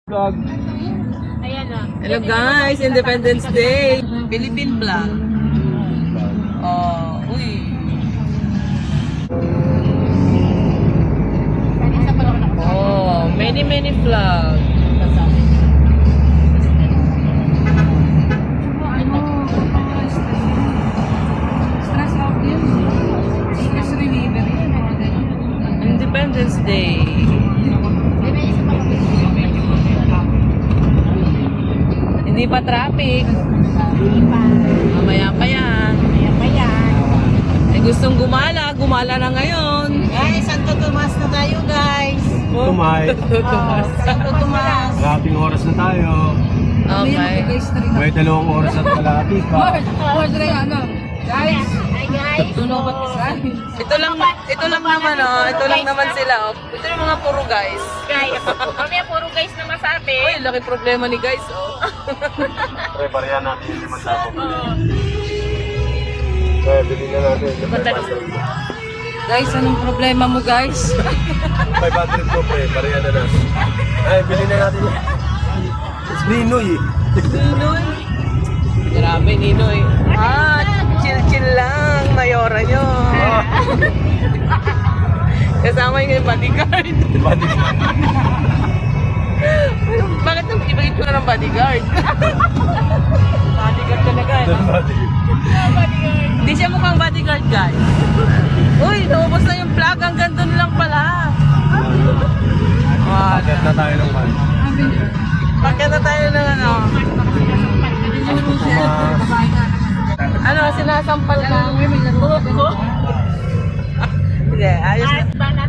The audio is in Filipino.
Vlog. Ayan o. Hello guys, Independence Day. Philippine flag. Oh, uy. Oh, many flag. Stress out yun. Stress reliever yun. Independence Day. Hindi pa traffic. Mamaya pa yan. Eh gustong gumala, gumala na ngayon. Guys, Santo Tomas na tayo guys. Tumay. Santo Tomas. Kalahating oras na tayo. Okay. May 2 oras at kalahati pa. Guys. Hi guys. Ito lang naman oh. Ito lang naman sila oh. Ito yung mga puro guys. Guys. Mamaya puro guys na masabi. Uy, laki problema ni guys oh. Pre, bariya natin yung 5,000. Kaya bilhin na natin yung 500. Guys, anong problema mo guys? 500 po pre, bariya na natin. Ay, bilhin na natin yun. It's Ninoy eh. Ninoy. Grabe Ninoy. Chill lang. Mayora nyo. Kasama yung bodyguard. Bakit nang ibigit ko na ng bodyguard? Bodyguard talaga eh. Hindi siya mukhang bodyguard guys. Uy, naubos na yung plug. Hanggang doon lang pala. Paket na tayo ng pan. Paket na tayo ng ano. Ano, sinasampal ka? Hindi, ayos na.